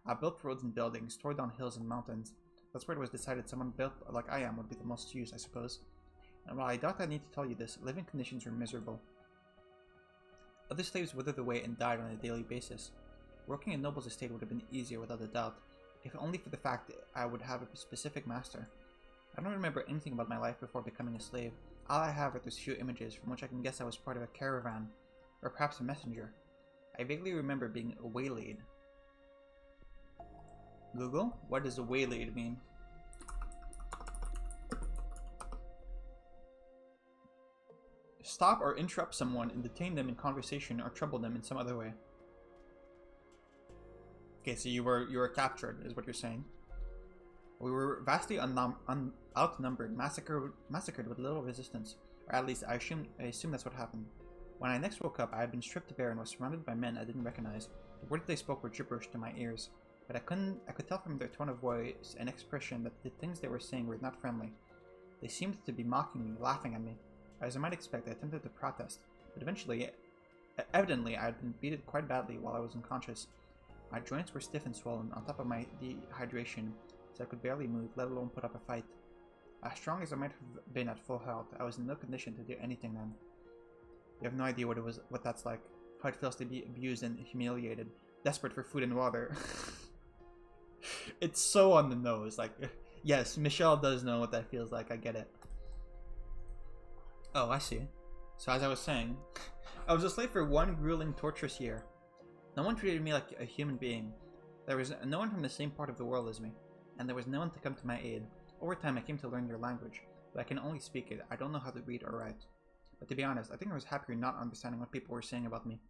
I built roads and buildings, tore down hills and mountains. That's where it was decided someone built like I am would be the most use, I suppose. And while I doubt I need to tell you this, living conditions were miserable. Other slaves withered away and died on a daily basis. Working in noble's estate would have been easier without a doubt, if only for the fact that I would have a specific master. I don't remember anything about my life before becoming a slave. All I have are those few images, from which I can guess I was part of a caravan, or perhaps a messenger. I vaguely remember being waylaid. Google, what does waylaid mean? Stop or interrupt someone and detain them in conversation or trouble them in some other way. Okay, so you were captured, is what you're saying. We were vastly outnumbered, massacred with little resistance, or at least I assume that's what happened. When I next woke up, I had been stripped bare and was surrounded by men I didn't recognize. The words they spoke were gibberish to my ears, but I could tell from their tone of voice and expression that the things they were saying were not friendly. They seemed to be mocking me, laughing at me. As I might expect, I attempted to protest, but evidently I had been beaten quite badly while I was unconscious. My joints were stiff and swollen, on top of my dehydration, so I could barely move, let alone put up a fight. As strong as I might have been at full health, I was in no condition to do anything then. You have no idea what that's like, how it feels to be abused and humiliated, desperate for food and water. It's so on the nose, like, yes, Michelle does know what that feels like, I get it. Oh, I see. So as I was saying, I was a slave for 1 grueling, torturous year. No one treated me like a human being. There was no one from the same part of the world as me, and there was no one to come to my aid. Over time, I came to learn their language, but I can only speak it. I don't know how to read or write. But to be honest, I think I was happier not understanding what people were saying about me.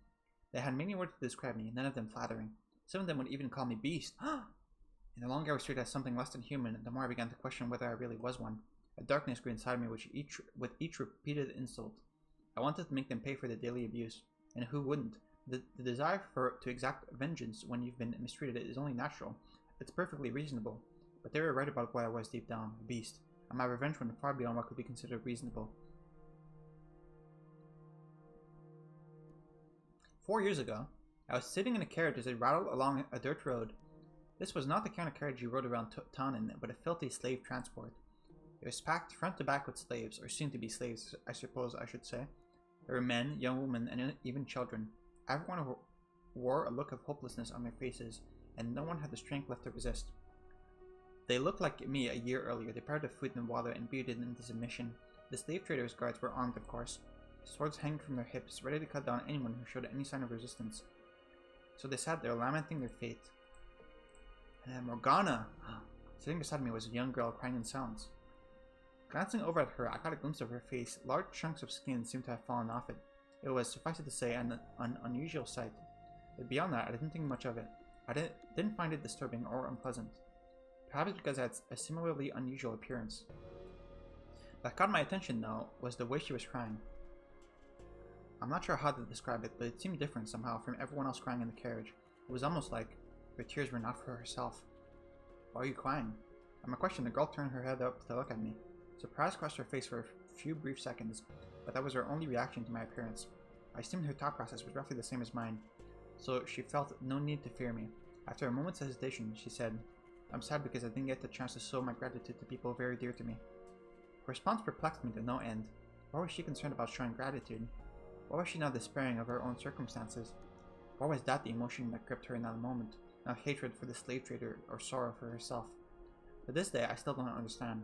They had many words to describe me, none of them flattering. Some of them would even call me beast. And the longer I was treated as something less than human, the more I began to question whether I really was one. A darkness grew inside me with each repeated insult. I wanted to make them pay for the daily abuse, and who wouldn't? The desire to exact vengeance when you've been mistreated is only natural. It's perfectly reasonable. But they were right about what I was deep down, a beast, and my revenge went far beyond what could be considered reasonable. 4 years ago, I was sitting in a carriage as it rattled along a dirt road. This was not the kind of carriage you rode around town in, but a filthy slave transport. It was packed front to back with slaves, or soon-to-be slaves, I suppose I should say. There were men, young women, and even children. Everyone wore a look of hopelessness on their faces, and no one had the strength left to resist. They looked like me a year earlier, deprived of food and water and beaten into submission. The slave traders' guards were armed, of course, swords hanging from their hips, ready to cut down anyone who showed any sign of resistance. So they sat there, lamenting their fate. Morgana! Sitting beside me was a young girl crying in silence. Glancing over at her, I caught a glimpse of her face. Large chunks of skin seemed to have fallen off it. It was, suffice it to say, an unusual sight. But beyond that, I didn't think much of it. I didn't find it disturbing or unpleasant. Perhaps because it had a similarly unusual appearance. What caught my attention, though, was the way she was crying. I'm not sure how to describe it, but it seemed different somehow from everyone else crying in the carriage. It was almost like her tears were not for herself. Why are you crying? At my question, the girl turned her head up to look at me. Surprise crossed her face for a few brief seconds, but that was her only reaction to my appearance. I assumed her thought process was roughly the same as mine, so she felt no need to fear me. After a moment's hesitation, she said, I'm sad because I didn't get the chance to show my gratitude to people very dear to me. Her response perplexed me to no end. Why was she concerned about showing gratitude? Why was she not despairing of her own circumstances? Why was that the emotion that gripped her in that moment, not hatred for the slave trader or sorrow for herself? To this day, I still don't understand.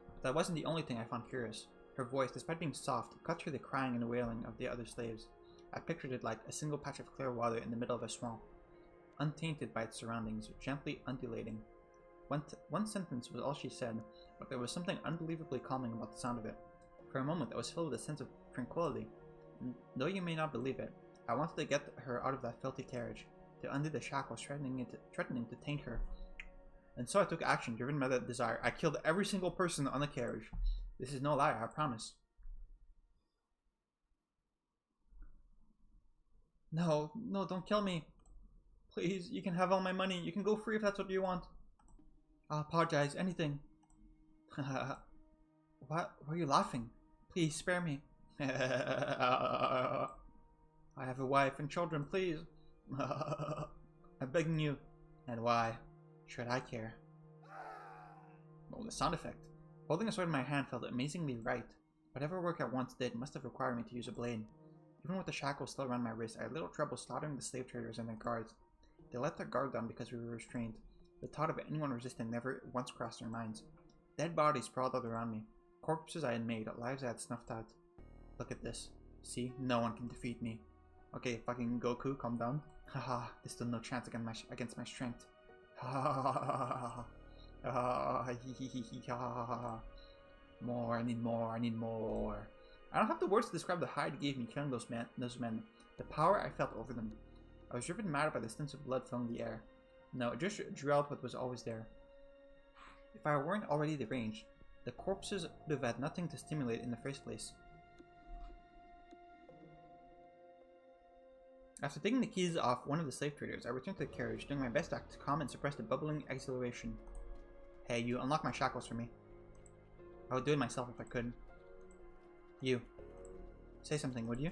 But that wasn't the only thing I found curious. Her voice, despite being soft, cut through the crying and wailing of the other slaves. I pictured it like a single patch of clear water in the middle of a swamp, untainted by its surroundings, gently undulating. One sentence was all she said, but there was something unbelievably calming about the sound of it. For a moment, I was filled with a sense of tranquility. And though you may not believe it, I wanted to get her out of that filthy carriage, to undo the shackles threatening to taint her. And so I took action, driven by that desire. I killed every single person on the carriage. This is no lie, I promise. No, don't kill me. Please, you can have all my money. You can go free if that's what you want. I'll apologize, anything. What? Why are you laughing? Please, spare me. I have a wife and children, please. I'm begging you. And why should I care? Oh, the sound effect. Holding a sword in my hand felt amazingly right. Whatever work I once did must have required me to use a blade. Even with the shackles still around my wrist, I had little trouble slaughtering the slave traders and their guards. They let their guard down because we were restrained. The thought of anyone resisting never once crossed their minds. Dead bodies sprawled out around me. Corpses I had made, lives I had snuffed out. Look at this. See? No one can defeat me. Okay, fucking Goku, calm down. Haha, there's still no chance against my strength. Ha More, I need more, I need more. I don't have the words to describe the high it gave me killing those men. The power I felt over them. I was driven mad by the stench of blood filling the air. No, it just drew out what was always there. If I weren't already deranged, the corpses would have had nothing to stimulate in the first place. After taking the keys off one of the slave traders, I returned to the carriage, doing my best to calm and suppress the bubbling exhilaration. Hey, you, unlock my shackles for me. I would do it myself if I could. You. Say something, would you?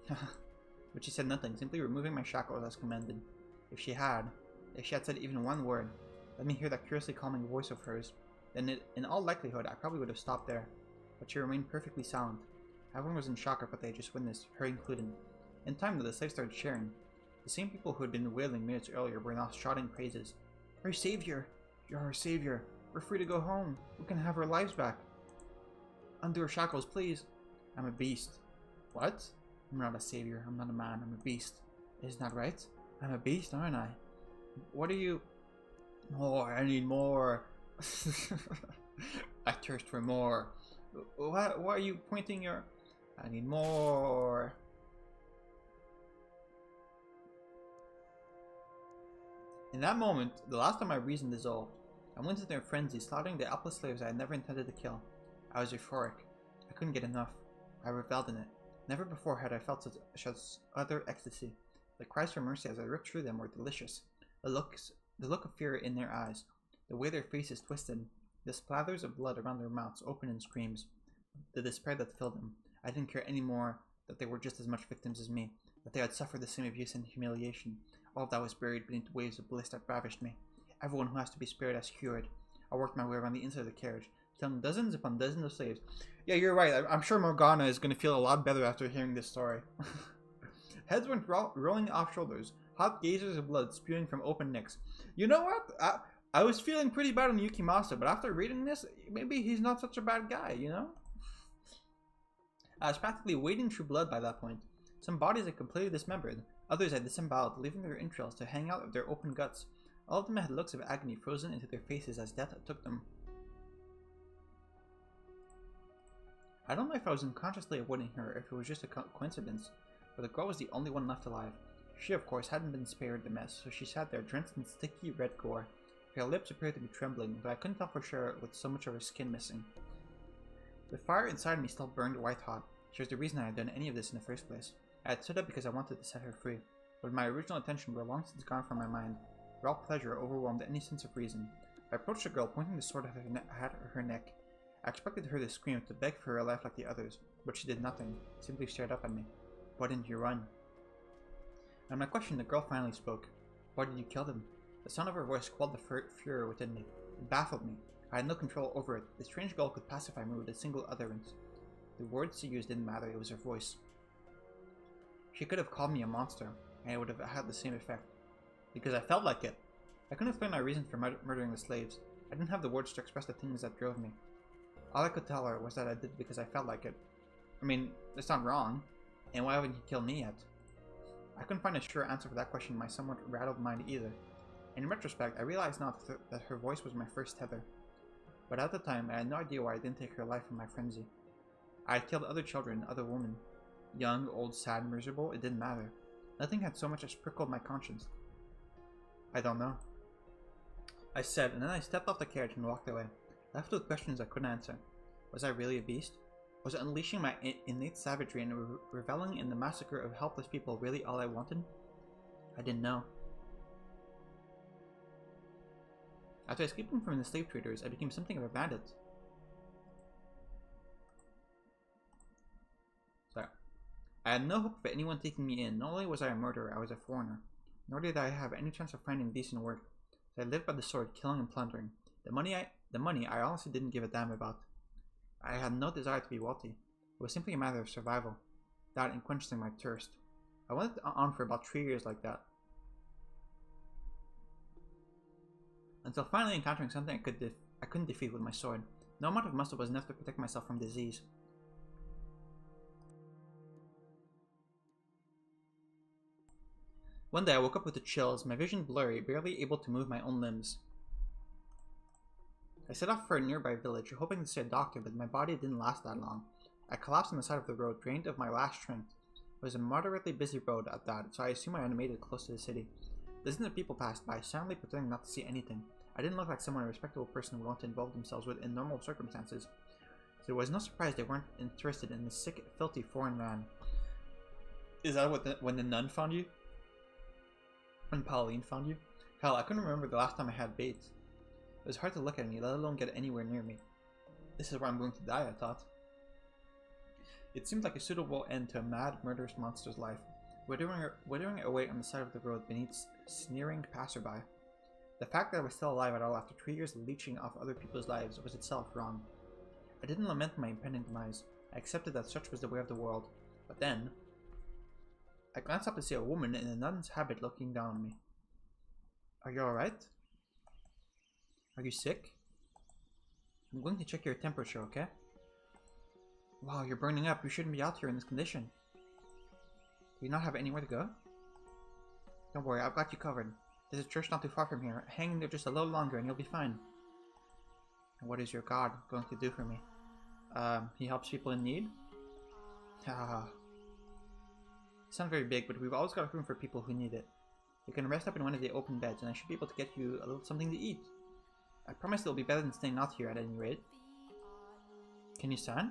But she said nothing, simply removing my shackles as commanded. If she had said even one word, let me hear that curiously calming voice of hers, then in all likelihood I probably would have stopped there. But she remained perfectly silent. Everyone was in shock at what they had just witnessed, her included. In time though, the slaves started cheering. The same people who had been wailing minutes earlier were now shouting praises. Our savior! You're our savior! We're free to go home! We can have our lives back! Undo our shackles, please! I'm a beast. What? I'm not a savior, I'm not a man, I'm a beast. Isn't that right? I'm a beast, aren't I? What are you... More, I need more. I thirst for more. Why are you pointing your... I need more. In that moment, the last of my reason dissolved. I went into a frenzy, slaughtering the helpless slaves I had never intended to kill. I was euphoric. I couldn't get enough. I reveled in it. Never before had I felt such utter ecstasy. The cries for mercy as I ripped through them were delicious. The look of fear in their eyes, the way their faces twisted, the splatters of blood around their mouths open in screams, the despair that filled them. I didn't care any more that they were just as much victims as me, that they had suffered the same abuse and humiliation. All of that was buried beneath waves of bliss that ravished me. Everyone who has to be spared has cured. I worked my way around the inside of the carriage, killing dozens upon dozens of slaves. Yeah, you're right. I'm sure Morgana is going to feel a lot better after hearing this story. Heads went rolling off shoulders, hot geysers of blood spewing from open necks. You know what? I was feeling pretty bad on Yukimasa, but after reading this, maybe he's not such a bad guy, you know? I was practically wading through blood by that point. Some bodies had completely dismembered, others had disemboweled, leaving their entrails to hang out of their open guts. All of them had looks of agony frozen into their faces as death took them. I don't know if I was unconsciously avoiding her or if it was just a coincidence, but the girl was the only one left alive. She, of course, hadn't been spared the mess, so she sat there drenched in sticky red gore. Her lips appeared to be trembling, though I couldn't tell for sure with so much of her skin missing. The fire inside me still burned white hot. She was the reason I had done any of this in the first place. I had stood up because I wanted to set her free, but my original intention were long since gone from my mind. Raw pleasure overwhelmed any sense of reason. I approached the girl, pointing the sword at her neck. I expected her to scream, to beg for her life like the others, but she did nothing, simply stared up at me. Why didn't you run? On my question, the girl finally spoke. Why did you kill them? The sound of her voice quelled the furor within me. It baffled me. I had no control over it. The strange girl could pacify me with a single utterance. The words she used didn't matter, it was her voice. She could have called me a monster, and it would have had the same effect. Because I felt like it. I couldn't explain my reason for murdering the slaves. I didn't have the words to express the things that drove me. All I could tell her was that I did it because I felt like it. I mean, it's not wrong. And why haven't you killed me yet? I couldn't find a sure answer for that question in my somewhat rattled mind either. In retrospect, I realized now that her voice was my first tether. But at the time, I had no idea why I didn't take her life in my frenzy. I had killed other children, other women. Young, old, sad, miserable, it didn't matter. Nothing had so much as prickled my conscience. I don't know. I said, and then I stepped off the carriage and walked away, left with questions I couldn't answer. Was I really a beast? Was unleashing my innate savagery and reveling in the massacre of helpless people really all I wanted? I didn't know. After escaping from the slave traders, I became something of a bandit. Sorry. I had no hope of anyone taking me in. Not only was I a murderer, I was a foreigner. Nor did I have any chance of finding decent work. So I lived by the sword, killing and plundering. The money I honestly didn't give a damn about. I had no desire to be wealthy. It was simply a matter of survival. That and quenching my thirst. I went on for about 3 years like that. Until finally encountering something I couldn't defeat with my sword. No amount of muscle was enough to protect myself from disease. One day I woke up with the chills, my vision blurry, barely able to move my own limbs. I set off for a nearby village, hoping to see a doctor, but my body didn't last that long. I collapsed on the side of the road, drained of my last strength. It was a moderately busy road at that, so I assume I had made it close to the city. Dozens of people passed by, silently pretending not to see anything. I didn't look like someone a respectable person would want to involve themselves with in normal circumstances, so it was no surprise they weren't interested in the sick, filthy foreign man. Is that when the nun found you? When Pauline found you? Hell, I couldn't remember the last time I had bait. It was hard to look at me, let alone get anywhere near me. This is where I'm going to die, I thought. It seemed like a suitable end to a mad, murderous monster's life, withering away on the side of the road beneath sneering passerby. The fact that I was still alive at all after 3 years of leeching off other people's lives was itself wrong. I didn't lament my impending demise. I accepted that such was the way of the world. But then, I glanced up to see a woman in a nun's habit looking down on me. Are you alright? Are you sick? I'm going to check your temperature, okay? Wow, you're burning up. You shouldn't be out here in this condition. Do you not have anywhere to go? Don't worry, I've got you covered. There's a church not too far from here. Hang in there just a little longer and you'll be fine. And what is your God going to do for me? He helps people in need? Haha. It's not very big, but we've always got room for people who need it. You can rest up in one of the open beds, and I should be able to get you a little something to eat. I promise it'll be better than staying out here at any rate. Can you stand?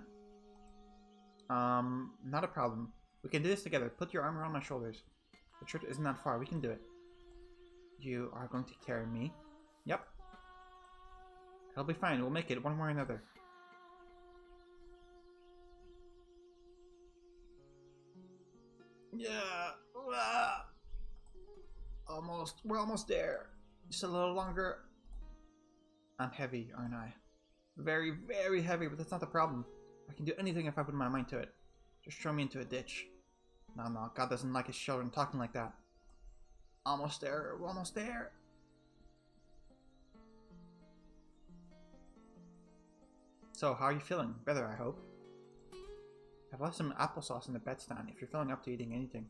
Not a problem. We can do this together. Put your arm around my shoulders. The church isn't that far. We can do it. You are going to carry me? Yep. It'll be fine. We'll make it one way or another. Yeah. Almost. We're almost there. Just a little longer. I'm heavy, aren't I? Very, very heavy, but that's not the problem. I can do anything if I put my mind to it. Just throw me into a ditch. No, God doesn't like his children talking like that. Almost there. We're almost there. So, how are you feeling? Better, I hope. I've left some applesauce in the bedstand if you're feeling up to eating anything.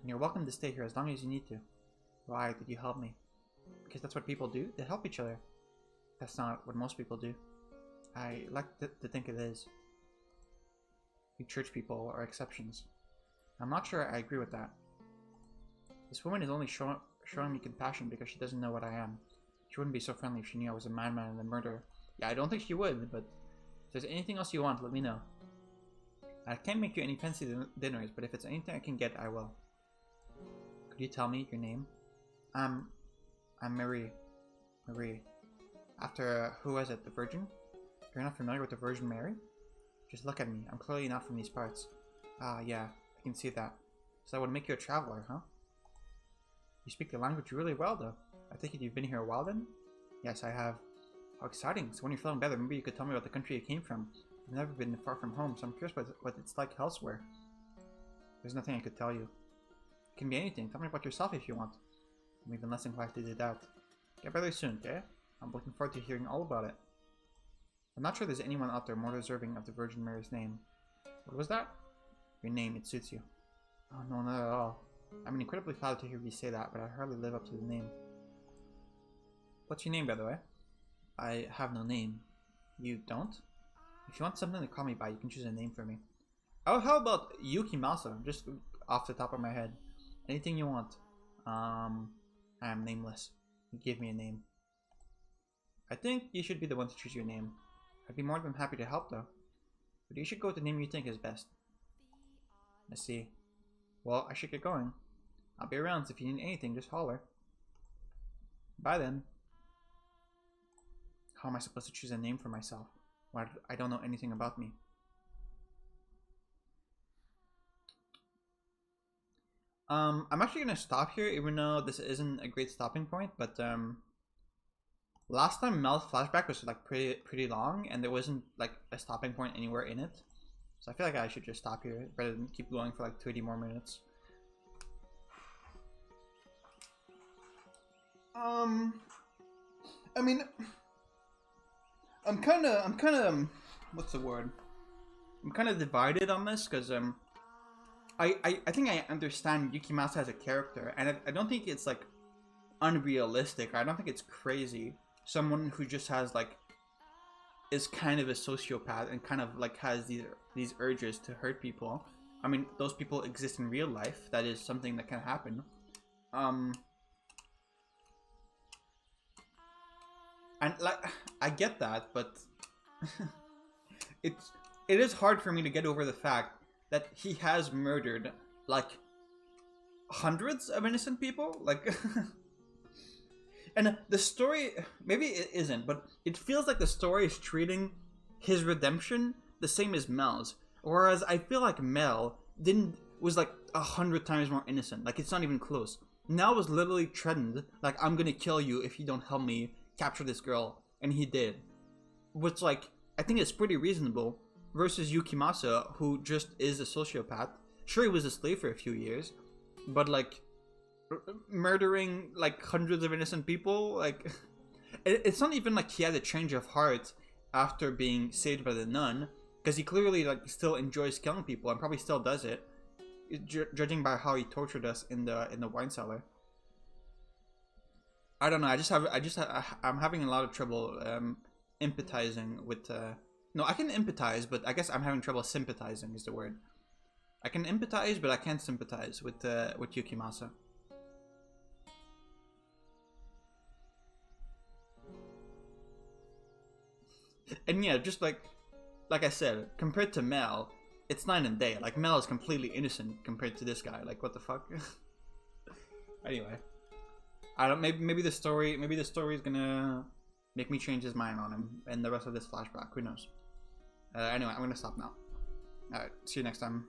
And you're welcome to stay here as long as you need to. Why did you help me? Because that's what people do? They help each other. That's not what most people do. I like to think it is. We church people are exceptions. I'm not sure I agree with that. This woman is only showing me compassion because she doesn't know what I am. She wouldn't be so friendly if she knew I was a madman and a murderer. Yeah, I don't think she would, but if there's anything else you want, let me know. I can't make you any fancy dinners, but if it's anything I can get, I will. Could you tell me your name? I'm Marie. Marie. After, who was it? The Virgin? You're not familiar with the Virgin Mary? Just look at me. I'm clearly not from these parts. Ah, yeah. I can see that. So that would make you a traveler, huh? You speak the language really well, though. I think you've been here a while then? Yes, I have. How exciting. So when you're feeling better, maybe you could tell me about the country you came from. I've never been far from home, so I'm curious what it's like elsewhere. There's nothing I could tell you. It can be anything. Tell me about yourself if you want. I'm even less inclined to do that. Get better soon, okay? I'm looking forward to hearing all about it. I'm not sure there's anyone out there more deserving of the Virgin Mary's name. What was that? Your name, it suits you. Oh no, not at all. I'm incredibly flattered to hear you say that, but I hardly live up to the name. What's your name, by the way? I have no name. You don't? If you want something to call me by, you can choose a name for me. Oh, how about Yuki Masa? Just off the top of my head. Anything you want. I am nameless. You give me a name. I think you should be the one to choose your name. I'd be more than happy to help, though. But you should go with the name you think is best. I see. Well, I should get going. I'll be around, so if you need anything, just holler. Bye then. How am I supposed to choose a name for myself? Well, I don't know anything about me. I'm actually gonna stop here, even though this isn't a great stopping point, but last time Mel's flashback was like pretty long, and there wasn't like a stopping point anywhere in it. So I feel like I should just stop here rather than keep going for like 30 more minutes. I mean, I'm kind of, what's the word? I'm kind of divided on this because I think I understand Yukimasa as a character, and I don't think it's like unrealistic. I don't think it's crazy. Someone who just has like is kind of a sociopath and kind of like has these urges to hurt people. I mean, those people exist in real life. That is something that can happen. And like I get that, but it is hard for me to get over the fact that he has murdered like hundreds of innocent people, like and the story, maybe it isn't, but it feels like the story is treating his redemption the same as Mel's, whereas I feel like Mel was like 100 times more innocent. Like, it's not even close. Mel was literally threatened, like, I'm gonna kill you if you don't help me capture this girl, and he did, which, like, I think it's pretty reasonable, versus Yukimasa, who just is a sociopath. Sure, he was a slave for a few years, but like murdering like hundreds of innocent people, like it's not even like he had a change of heart after being saved by the nun, because he clearly like still enjoys killing people and probably still does it, judging by how he tortured us in the wine cellar. I don't know. I'm having a lot of trouble empathizing with no, I can empathize, but I guess I'm having trouble sympathizing is the word. I can empathize, but I can't sympathize with Yukimasa. And yeah, just like I said, compared to Mel, it's night and day. Like, Mel is completely innocent compared to this guy. Like, what the fuck? Anyway, I don't. Maybe the story is gonna make me change his mind on him and the rest of this flashback. Who knows? Anyway, I'm gonna stop now. Alright, see you next time.